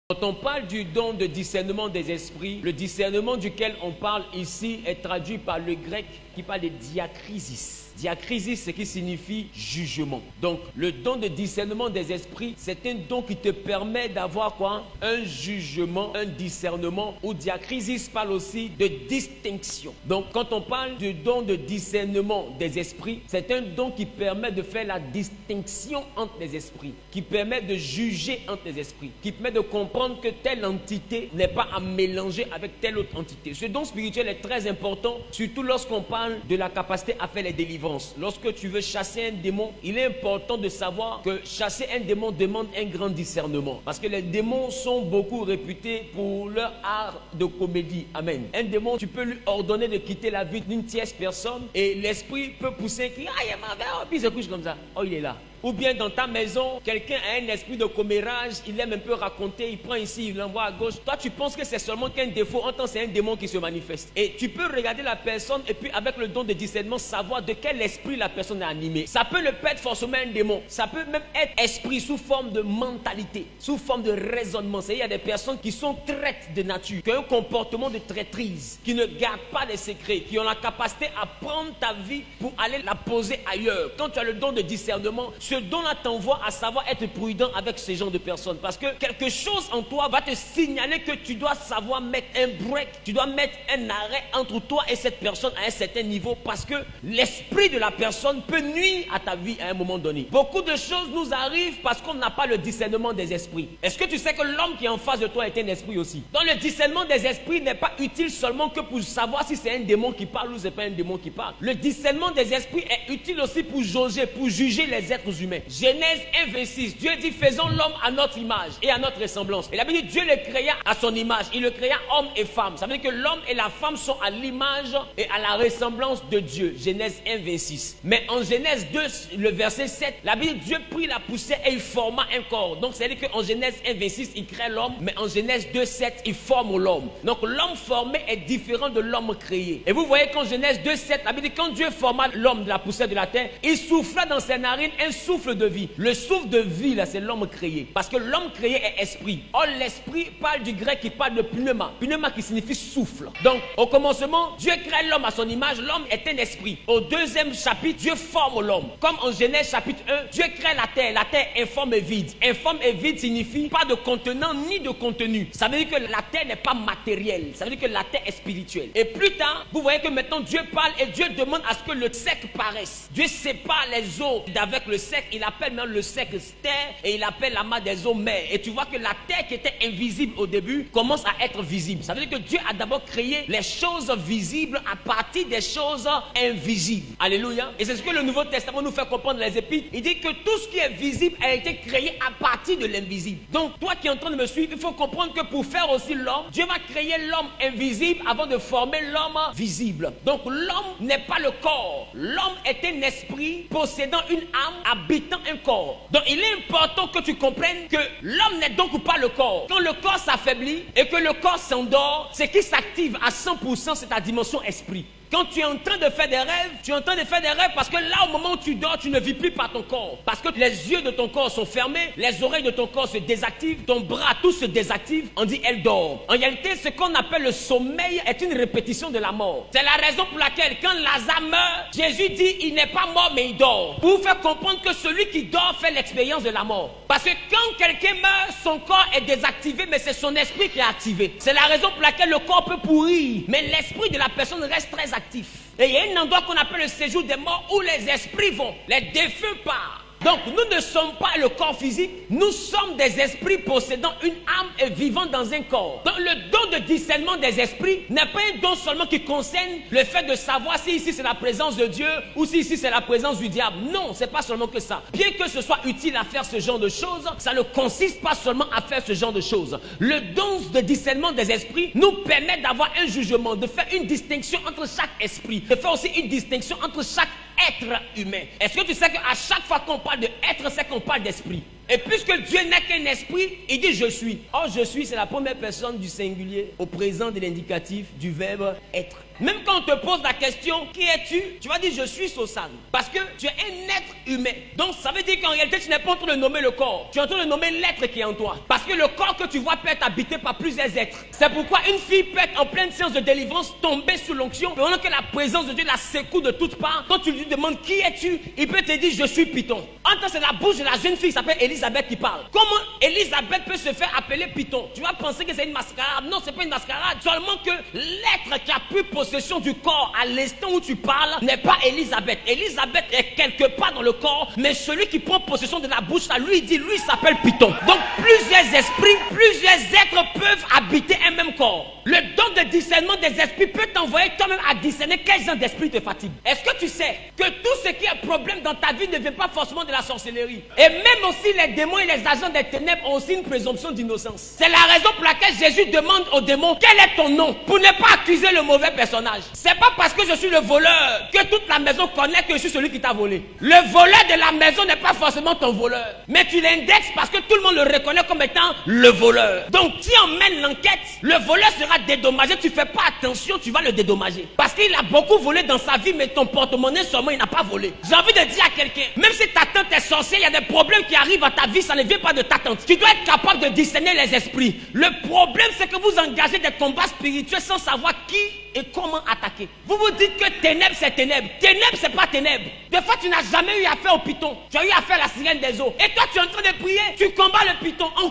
Quand on parle du don de discernement des esprits, le discernement duquel on parle ici est traduit par le grec qui parle de diakrisis. Diakrisis, ce qui signifie jugement. Donc, le don de discernement des esprits, c'est un don qui te permet d'avoir quoi? Un jugement, un discernement. Ou diakrisis parle aussi de distinction. Donc, quand on parle du don de discernement des esprits, c'est un don qui permet de faire la distinction entre les esprits, qui permet de juger entre les esprits, qui permet de comprendre que telle entité n'est pas à mélanger avec telle autre entité. Ce don spirituel est très important, surtout lorsqu'on parle de la capacité à faire les délivrances. Lorsque tu veux chasser un démon, il est important de savoir que chasser un démon demande un grand discernement. Parce que les démons sont beaucoup réputés pour leur art de comédie. Amen. Un démon, tu peux lui ordonner de quitter la vie d'une tierce personne et l'esprit peut pousser un cri. Ah, il m'a fait, puis il se couche comme ça. Oh, il est là. Ou bien dans ta maison, quelqu'un a un esprit de commérage, il aime un peu raconter, il prend ici, il l'envoie à gauche. Toi, tu penses que c'est seulement qu'un défaut, en tant que c'est un démon qui se manifeste. Et tu peux regarder la personne et puis avec le don de discernement, savoir de quel esprit la personne est animée. Ça peut ne pas être forcément un démon, ça peut même être esprit sous forme de mentalité, sous forme de raisonnement. C'est-à-dire, il y a des personnes qui sont traites de nature, qui ont un comportement de traîtrise, qui ne gardent pas des secrets, qui ont la capacité à prendre ta vie pour aller la poser ailleurs. Quand tu as le don de discernement, ce don-là t'envoie à savoir être prudent avec ces genres de personnes. Parce que quelque chose en toi va te signaler que tu dois savoir mettre un break, tu dois mettre un arrêt entre toi et cette personne à un certain niveau. Parce que l'esprit de la personne peut nuire à ta vie à un moment donné. Beaucoup de choses nous arrivent parce qu'on n'a pas le discernement des esprits. Est-ce que tu sais que l'homme qui est en face de toi est un esprit aussi? Donc le discernement des esprits n'est pas utile seulement que pour savoir si c'est un démon qui parle ou c'est pas un démon qui parle. Le discernement des esprits est utile aussi pour jauger, pour juger les êtres humains. Genèse 1, 26, Dieu dit faisons l'homme à notre image et à notre ressemblance. Et la Bible dit Dieu le créa à son image, il le créa homme et femme. Ça veut dire que l'homme et la femme sont à l'image et à la ressemblance de Dieu. Genèse 1, 26. Mais en Genèse 2, le verset 7, la Bible dit Dieu prit la poussière et il forma un corps. Donc c'est à dire qu'en Genèse 1, 26, il crée l'homme, mais en Genèse 2, 7, il forme l'homme. Donc l'homme formé est différent de l'homme créé. Et vous voyez qu'en Genèse 2, 7, la Bible dit quand Dieu forma l'homme de la poussière de la terre, il souffla dans ses narines un souffle de vie. Le souffle de vie, là, c'est l'homme créé. Parce que l'homme créé est esprit. Or, l'esprit parle du grec qui parle de pneuma. Pneuma qui signifie souffle. Donc, au commencement, Dieu crée l'homme à son image. L'homme est un esprit. Au deuxième chapitre, Dieu forme l'homme. Comme en Genèse chapitre 1, Dieu crée la terre. La terre informe et vide. Informe et vide signifie pas de contenant ni de contenu. Ça veut dire que la terre n'est pas matérielle. Ça veut dire que la terre est spirituelle. Et plus tard, vous voyez que maintenant Dieu parle et Dieu demande à ce que le sec paraisse. Dieu sépare les eaux d'avec le sec. Il appelle maintenant le sec terre et il appelle la main des eaux mer. Et tu vois que la terre qui était invisible au début commence à être visible. Ça veut dire que Dieu a d'abord créé les choses visibles à partir des choses invisibles. Alléluia. Et c'est ce que le Nouveau Testament nous fait comprendre dans les Épîtres. Il dit que tout ce qui est visible a été créé à partir de l'invisible. Donc toi qui es en train de me suivre, il faut comprendre que pour faire aussi l'homme, Dieu va créer l'homme invisible avant de former l'homme visible. Donc l'homme n'est pas le corps. L'homme est un esprit possédant une âme, habitant un corps. Donc il est important que tu comprennes que l'homme n'est donc pas le corps. Quand le corps s'affaiblit et que le corps s'endort, ce qui s'active à 100%, c'est ta dimension esprit. Quand tu es en train de faire des rêves, tu es en train de faire des rêves parce que là, au moment où tu dors, tu ne vis plus par ton corps. Parce que les yeux de ton corps sont fermés, les oreilles de ton corps se désactivent, ton bras, tout se désactive. On dit, elle dort. En réalité, ce qu'on appelle le sommeil est une répétition de la mort. C'est la raison pour laquelle, quand Lazare meurt, Jésus dit, il n'est pas mort, mais il dort. Pour vous faire comprendre que celui qui dort fait l'expérience de la mort. Parce que quand quelqu'un meurt, son corps est désactivé, mais c'est son esprit qui est activé. C'est la raison pour laquelle le corps peut pourrir, mais l'esprit de la personne reste très actif. Et il y a un endroit qu'on appelle le séjour des morts où les esprits vont, les défunts partent. Donc nous ne sommes pas le corps physique, nous sommes des esprits possédant une âme et vivant dans un corps. Donc le don de discernement des esprits n'est pas un don seulement qui concerne le fait de savoir si ici c'est la présence de Dieu ou si ici c'est la présence du diable. Non, c'est pas seulement que ça. Bien que ce soit utile à faire ce genre de choses, ça ne consiste pas seulement à faire ce genre de choses. Le don de discernement des esprits nous permet d'avoir un jugement, de faire une distinction entre chaque esprit, de faire aussi une distinction entre chaque être humain. Est-ce que tu sais qu'à chaque fois qu'on parle de être, c'est qu'on parle d'esprit? Et puisque Dieu n'est qu'un esprit, il dit je suis. Or je suis, c'est la première personne du singulier au présent de l'indicatif du verbe être. Même quand on te pose la question, qui es-tu? Tu vas dire je suis Sosan. Parce que tu es un être humain. Donc ça veut dire qu'en réalité tu n'es pas en train de nommer le corps. Tu es en train de nommer l'être qui est en toi. Parce que le corps que tu vois peut être habité par plusieurs êtres. C'est pourquoi une fille peut être en pleine séance de délivrance, tomber sous l'onction, pendant que la présence de Dieu la secoue de toutes parts. Quand tu lui demandes qui es-tu, il peut te dire je suis Python. En tant c'est la bouche de la jeune fille qui s'appelle Elisabeth qui parle. Comment Elisabeth peut se faire appeler Python? Tu vas penser que c'est une mascarade. Non, c'est pas une mascarade. Seulement que l'être qui a pris possession du corps à l'instant où tu parles n'est pas Elisabeth. Elisabeth est quelque part dans le corps, mais celui qui prend possession de la bouche, ça lui dit, lui s'appelle Python. Donc plusieurs esprits, plusieurs êtres peuvent habiter un même corps. Le don de discernement des esprits peut t'envoyer toi-même à discerner quel genre d'esprit te fatigue. Est-ce que tu sais que tout ce qui est problème dans ta vie ne vient pas forcément de la sorcellerie? Et même aussi les démons et les agents des ténèbres ont aussi une présomption d'innocence. C'est la raison pour laquelle Jésus demande aux démons quel est ton nom, pour ne pas accuser le mauvais personnage. C'est pas parce que je suis le voleur que toute la maison connaît que je suis celui qui t'a volé. Le voleur de la maison n'est pas forcément ton voleur, mais tu l'indexes parce que tout le monde le reconnaît comme étant le voleur. Donc tu emmènes l'enquête, le voleur sera dédommagé, tu fais pas attention, tu vas le dédommager. Parce qu'il a beaucoup volé dans sa vie, mais ton porte-monnaie seulement il n'a pas volé. J'ai envie de dire à quelqu'un, même si ta tante est sorcière, il y a des problèmes qui arrivent à ta vie, ça ne vient pas de ta tante. Tu dois être capable de discerner les esprits. Le problème c'est que vous engagez des combats spirituels sans savoir qui et comment attaquer. Vous vous dites que ténèbres c'est ténèbres. Ténèbres c'est pas ténèbres. Des fois tu n'as jamais eu affaire au python. Tu as eu affaire à la sirène des eaux. Et toi tu es en train de prier. Tu combats le python. En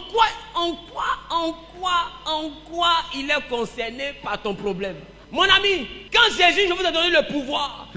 quoi il est concerné par ton problème? Mon ami, quand Jésus, je vous ai donné le pouvoir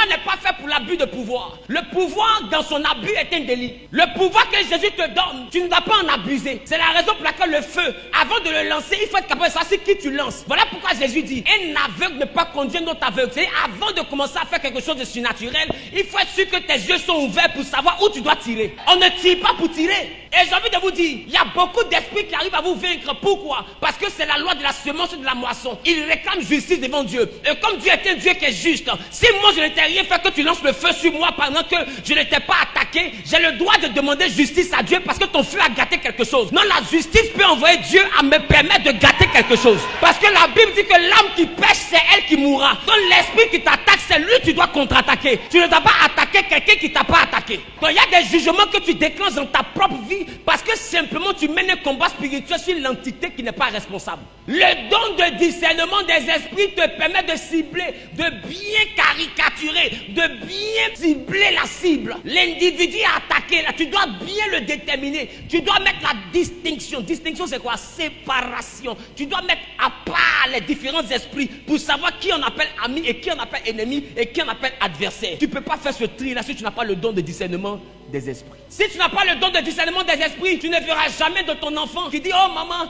n'est pas fait pour l'abus de pouvoir. Le pouvoir dans son abus est un délit. Le pouvoir que Jésus te donne, tu ne dois pas en abuser. C'est la raison pour laquelle le feu, avant de le lancer, il faut être capable de savoir qui tu lances. Voilà pourquoi Jésus dit, un aveugle ne peut pas conduire un autre aveugle. C'est-à-dire, avant de commencer à faire quelque chose de surnaturel, il faut être sûr que tes yeux sont ouverts pour savoir où tu dois tirer. On ne tire pas pour tirer. Et j'ai envie de vous dire, il y a beaucoup d'esprits qui arrivent à vous vaincre. Pourquoi? Parce que c'est la loi de la semence et de la moisson. Ils réclament justice devant Dieu. Et comme Dieu est un Dieu qui est juste, si moi je ne t'ai rien fait que tu lances le feu sur moi pendant que je ne t'ai pas attaqué, j'ai le droit de demander justice à Dieu parce que ton feu a gâté quelque chose. Non, la justice peut envoyer Dieu à me permettre de gâter quelque chose. Parce que la Bible dit que l'âme qui pêche, c'est elle qui mourra. Donc l'esprit qui t'attaque, c'est lui que tu dois contre-attaquer. Tu ne dois pas attaquer quelqu'un qui t'a pas attaqué. Donc il y a des jugements que tu déclenches dans ta propre vie parce que simplement tu mènes un combat spirituel sur l'entité qui n'est pas responsable. Le don de discernement des esprits te permet de cibler, de bien caricaturer, de bien cibler la cible. L'individu attaqué, là, tu dois bien le déterminer. Tu dois mettre la distinction. Distinction, c'est quoi? Séparation. Tu dois mettre à part les différents esprits pour savoir qui on appelle ami et qui on appelle ennemi et qui on appelle adversaire. Tu ne peux pas faire ce tri-là si tu n'as pas le don de discernement des esprits. Si tu n'as pas le don de discernement des esprits, tu ne verras jamais de ton enfant qui dit oh maman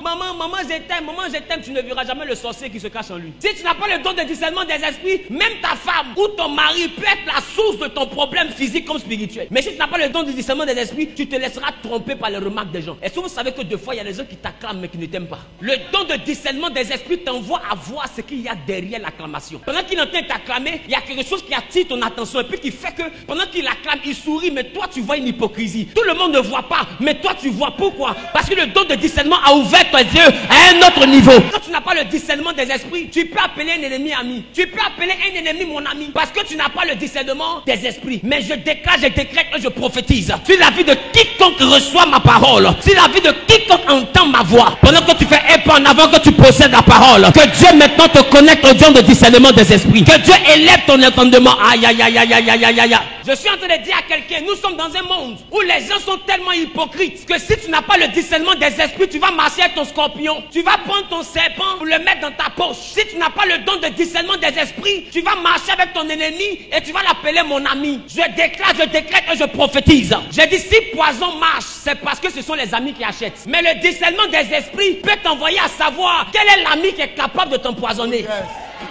je t'aime, tu ne verras jamais le sorcier qui se cache en lui. Si tu n'as pas le don de discernement des esprits, même ta femme ou ton mari peut être la source de ton problème physique comme spirituel. Mais si tu n'as pas le don de discernement des esprits, tu te laisseras tromper par les remarques des gens. Est-ce que vous savez que des fois il y a des gens qui t'acclament mais qui ne t'aiment pas? Le don de discernement des esprits t'envoie à voir ce qu'il y a derrière l'acclamation. Pendant qu'il entend t'acclamer, il y a quelque chose qui attire ton attention et puis qui fait que pendant qu'il acclame, il sourit, mais toi tu vois une hypocrisie. Tout le monde ne voit pas, mais toi tu vois. Pourquoi? Parce que le don de discernement a ouvert tes yeux à un autre niveau. Quand tu n'as pas le discernement des esprits, tu peux appeler un ennemi ami. Tu peux appeler un ennemi mon ami. Parce que tu n'as pas le discernement des esprits. Mais je déclare, je décrète et je prophétise. Sur la vie de quiconque reçoit ma parole, sur la vie de quiconque entend ma voix, pendant que tu fais un pas en avant, que tu possèdes la parole, que Dieu maintenant te connecte au don de discernement des esprits. Que Dieu élève ton entendement. Aïe, aïe, aïe, aïe, aïe, aïe, aïe, aïe. Je suis en train de dire à quelqu'un, nous sommes dans un monde où les gens sont tellement hypocrites que si tu n'as pas le discernement des esprits, tu vas marcher avec ton scorpion, tu vas prendre ton serpent pour le mettre dans ta poche. Si tu n'as pas le don de discernement des esprits, tu vas marcher avec ton ennemi et tu vas l'appeler mon ami. Je déclare, je décrète et je prophétise. J'ai dit si poison marche, c'est parce que ce sont les amis qui achètent. Mais le discernement des esprits peut t'envoyer à savoir quel est l'ami qui est capable de t'empoisonner. Yes.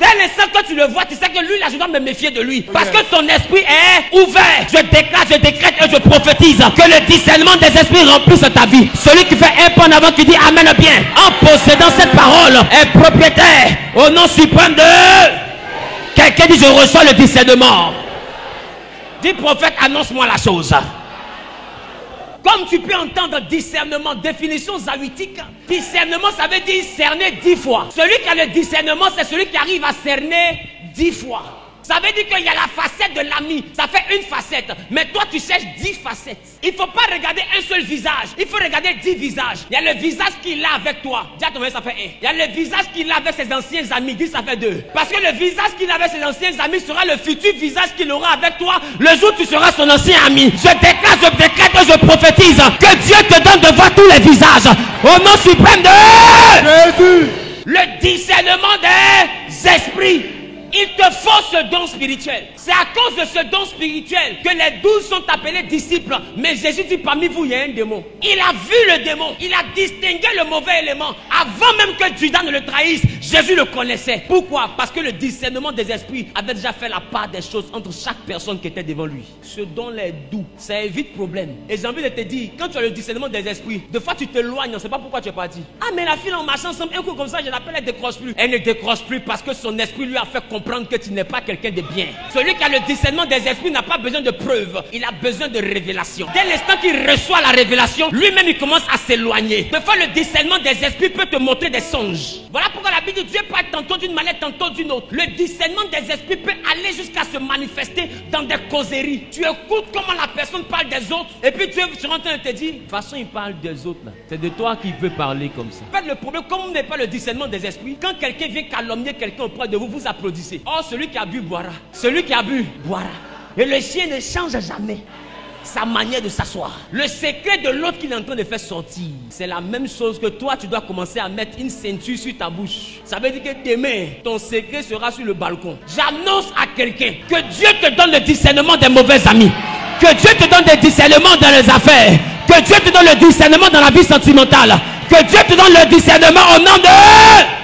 Dès l'instant que tu le vois, tu sais que lui là, je dois me méfier de lui. Parce que ton esprit est ouvert. Je déclare, je décrète et je prophétise que le discernement des esprits remplisse ta vie. Celui qui fait un pas en avant, qui dit amen bien, en possédant cette parole, est propriétaire au nom suprême de... Quelqu'un dit je reçois le discernement. Dis prophète, annonce-moi la chose. Comme tu peux entendre discernement, définition zawitique, discernement ça veut dire cerner 10 fois. Celui qui a le discernement, c'est celui qui arrive à cerner 10 fois. Ça veut dire qu'il y a la facette de l'ami, ça fait une facette. Mais toi, tu cherches 10 facettes. Il ne faut pas regarder un seul visage, il faut regarder 10 visages. Il y a le visage qu'il a avec toi. Dis à ton mari, ça fait 1. Il y a le visage qu'il a avec ses anciens amis. Dis, ça fait 2. Parce que le visage qu'il a avec ses anciens amis sera le futur visage qu'il aura avec toi le jour où tu seras son ancien ami. Je déclare, je décrète, je prophétise que Dieu te donne de voir tous les visages. Au nom suprême de Jésus. Le discernement des esprits. Il te faut ce don spirituel. C'est à cause de ce don spirituel que les 12 sont appelés disciples. Mais Jésus dit, parmi vous, il y a un démon. Il a vu le démon. Il a distingué le mauvais élément. Avant même que Judas ne le trahisse, Jésus le connaissait. Pourquoi? Parce que le discernement des esprits avait déjà fait la part des choses entre chaque personne qui était devant lui. Ce don-là est doux. Ça évite problème. Et j'ai envie de te dire, quand tu as le discernement des esprits, des fois tu t'éloignes, on ne sait pas pourquoi tu es parti. Ah, mais la fille en marchant ensemble, un coup comme ça, je l'appelle, elle ne décroche plus. Elle ne décroche plus parce que son esprit lui a fait comprendre que tu n'es pas quelqu'un de bien. Celui qui a le discernement des esprits n'a pas besoin de preuves, il a besoin de révélation. Dès l'instant qu'il reçoit la révélation, lui-même il commence à s'éloigner. Des fois le discernement des esprits peut te montrer des songes. Voilà pourquoi la Bible dit Dieu parle tantôt d'une manière, tantôt d'une autre. Le discernement des esprits peut aller jusqu'à se manifester dans des causeries. Tu écoutes comment la personne parle des autres et puis Dieu est en train de te dire, de toute façon il parle des autres là. C'est de toi qu'il veut parler comme ça. En fait le problème, comme vous n'avez pas le discernement des esprits, quand quelqu'un vient calomnier quelqu'un auprès de vous, vous applaudissez. Or celui qui a bu boira. Celui qui a bu boira. Et le chien ne change jamais sa manière de s'asseoir. Le secret de l'autre qu'il est en train de faire sortir, c'est la même chose que toi, tu dois commencer à mettre une ceinture sur ta bouche. Ça veut dire que demain, ton secret sera sur le balcon. J'annonce à quelqu'un que Dieu te donne le discernement des mauvais amis. Que Dieu te donne des discernements dans les affaires. Que Dieu te donne le discernement dans la vie sentimentale. Que Dieu te donne le discernement au nom de...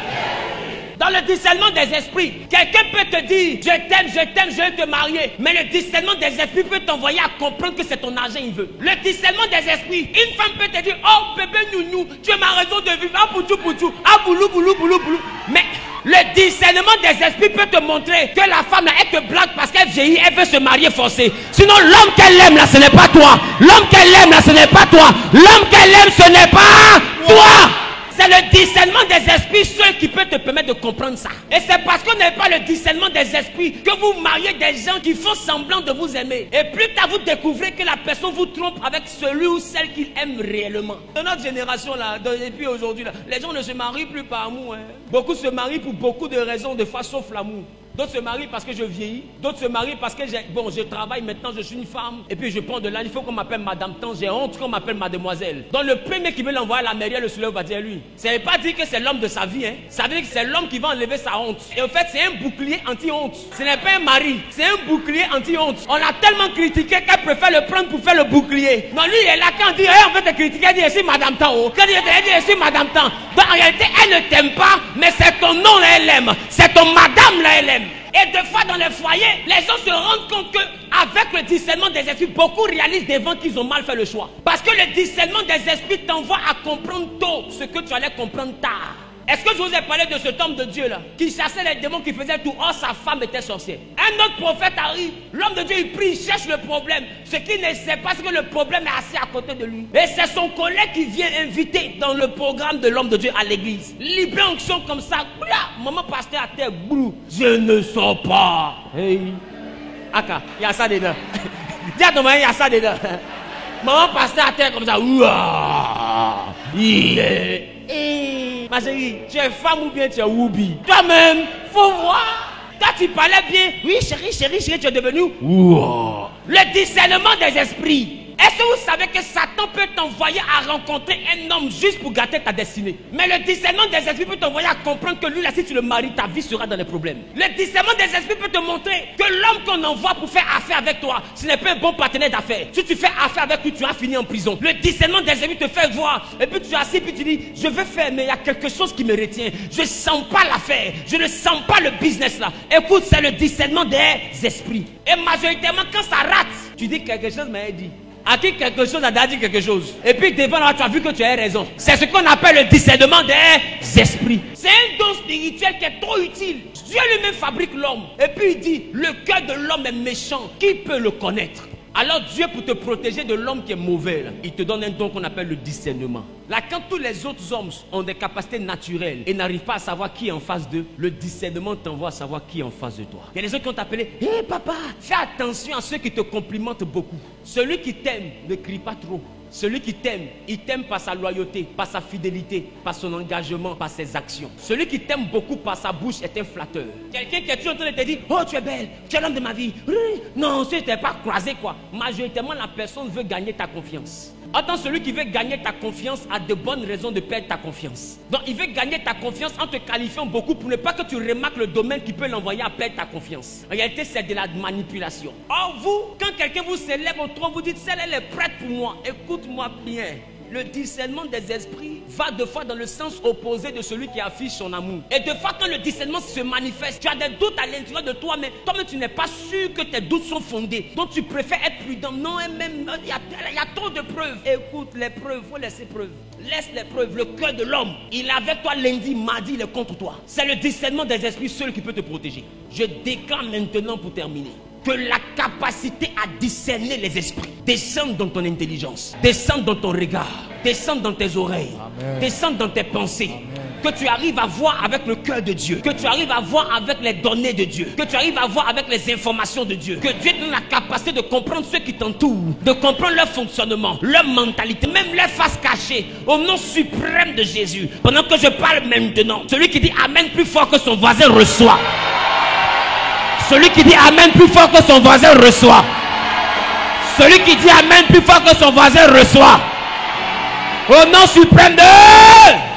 Dans le discernement des esprits, quelqu'un peut te dire je t'aime, je vais te marier. Mais le discernement des esprits peut t'envoyer à comprendre que c'est ton argent il veut. Le discernement des esprits, une femme peut te dire oh bébé nounou, tu es ma raison de vivre. Ah poutou, ah boulou. Mais le discernement des esprits peut te montrer que la femme là, elle te blague parce qu'elle vieillit, elle veut se marier forcée. Sinon l'homme qu'elle aime là, ce n'est pas toi. L'homme qu'elle aime là, ce n'est pas toi. L'homme qu'elle aime, ce n'est pas toi. C'est le discernement des esprits seul qui peut te permettre de comprendre ça. Et c'est parce qu'on n'a pas le discernement des esprits que vous mariez des gens qui font semblant de vous aimer. Et plus tard vous découvrez que la personne vous trompe avec celui ou celle qu'il aime réellement. Dans notre génération là, et puis aujourd'hui là, les gens ne se marient plus par amour. Beaucoup se marient pour beaucoup de raisons, de fois sauf l'amour. D'autres se marient parce que je vieillis. D'autres se marient parce que je travaille maintenant, je suis une femme. Et puis je prends de l'âge, il faut qu'on m'appelle madame tant. J'ai honte qu'on m'appelle mademoiselle. Donc le premier qui veut l'envoyer à la mairie, le soulève va dire lui. Ça ne veut pas dire que c'est l'homme de sa vie. Ça veut dire que c'est l'homme qui va enlever sa honte. Et en fait, c'est un bouclier anti-honte. Ce n'est pas un mari, c'est un bouclier anti-honte. On l'a tellement critiqué qu'elle préfère le prendre pour faire le bouclier. Non, lui, il est là quand on dit, hey, on veut te critiquer, elle dit, je suis madame tant. Quand il dit, je suis madame tant. Donc en réalité, elle ne t'aime pas, mais c'est ton nom là, elle aime. C'est ton madame là, elle aime. Et des fois dans les foyers, les gens se rendent compte qu'avec le discernement des esprits, beaucoup réalisent devant qu'ils ont mal fait le choix. Parce que le discernement des esprits t'envoie à comprendre tôt ce que tu allais comprendre tard. Est-ce que je vous ai parlé de cet homme de Dieu là, qui chassait les démons, qui faisait tout? Or sa femme était sorcière. Un autre prophète arrive, l'homme de Dieu il prie, il cherche le problème. Ce qu'il ne sait pas, c'est que le problème est assis à côté de lui. Et c'est son collègue qui vient inviter dans le programme de l'homme de Dieu à l'église. Libre onction comme ça, maman pasteur à terre, brou. Je ne sors pas. Hey. Aka, il y a ça dedans. Dis à ton mari, il y a ça dedans. Maman pasteur à terre comme ça. Ouah. Yeah. Ma chérie, tu es femme ou bien tu es woubi? Toi-même, faut voir. Toi tu parlais bien. Oui chérie, tu es devenu wow. Le discernement des esprits. Est-ce que vous savez que Satan peut t'envoyer à rencontrer un homme juste pour gâter ta destinée? Mais le discernement des esprits peut t'envoyer à comprendre que lui là, si tu le maries, ta vie sera dans les problèmes. Le discernement des esprits peut te montrer que l'homme qu'on envoie pour faire affaire avec toi, ce n'est pas un bon partenaire d'affaires. Si tu fais affaire avec lui, tu vas finir en prison. Le discernement des esprits te fait voir. Et puis tu es assis, puis tu dis, je veux faire, mais il y a quelque chose qui me retient. Je ne sens pas l'affaire. Je ne sens pas le business là. Écoute, c'est le discernement des esprits. Et majoritairement, quand ça rate, tu dis quelque chose m'a dit. À qui quelque chose a dit quelque chose. Et puis devant là, tu as vu que tu as raison. C'est ce qu'on appelle le discernement des esprits. C'est un don spirituel qui est trop utile. Dieu lui-même fabrique l'homme. Et puis il dit, le cœur de l'homme est méchant. Qui peut le connaître? Alors Dieu, pour te protéger de l'homme qui est mauvais, là, il te donne un don qu'on appelle le discernement. Là, quand tous les autres hommes ont des capacités naturelles et n'arrivent pas à savoir qui est en face d'eux, le discernement t'envoie à savoir qui est en face de toi. Il y a des gens qui ont appelé, hé papa, fais attention à ceux qui te complimentent beaucoup. Celui qui t'aime ne crie pas trop. Celui qui t'aime, il t'aime par sa loyauté, par sa fidélité, par son engagement, par ses actions. Celui qui t'aime beaucoup par sa bouche est un flatteur. Quelqu'un qui est toujours en train de te dire, oh tu es belle, tu es l'homme de ma vie. Non, si tu n'es pas croisé quoi. Majoritairement la personne veut gagner ta confiance. Autant celui qui veut gagner ta confiance a de bonnes raisons de perdre ta confiance. Donc il veut gagner ta confiance en te qualifiant beaucoup pour ne pas que tu remarques le domaine qui peut l'envoyer à perdre ta confiance. En réalité, c'est de la manipulation. Or vous, quand quelqu'un vous s'élève au trône, vous dites, celle elle est prête pour moi. Écoute-moi bien. Le discernement des esprits va de fois dans le sens opposé de celui qui affiche son amour. Et de fois quand le discernement se manifeste, tu as des doutes à l'intérieur de toi, mais toi-même tu n'es pas sûr que tes doutes sont fondés. Donc tu préfères être prudent. Non, et même il y a trop de preuves. Écoute, les preuves, il faut laisser preuves. Laisse les preuves. Le cœur de l'homme, il est avec toi lundi, mardi, il est contre toi. C'est le discernement des esprits seul qui peut te protéger. Je déclare maintenant pour terminer que la capacité à discerner les esprits descende dans ton intelligence, descende dans ton regard, descende dans tes oreilles, Amen. Descende dans tes pensées. Amen. Que tu arrives à voir avec le cœur de Dieu, que tu arrives à voir avec les données de Dieu, que tu arrives à voir avec les informations de Dieu, que Dieu te donne la capacité de comprendre ceux qui t'entourent, de comprendre leur fonctionnement, leur mentalité, même leur face cachée, au nom suprême de Jésus. Pendant que je parle maintenant, celui qui dit Amen plus fort que son voisin reçoit. Celui qui dit Amen plus fort que son voisin reçoit. Celui qui dit Amen plus fort que son voisin reçoit. Au nom suprême de...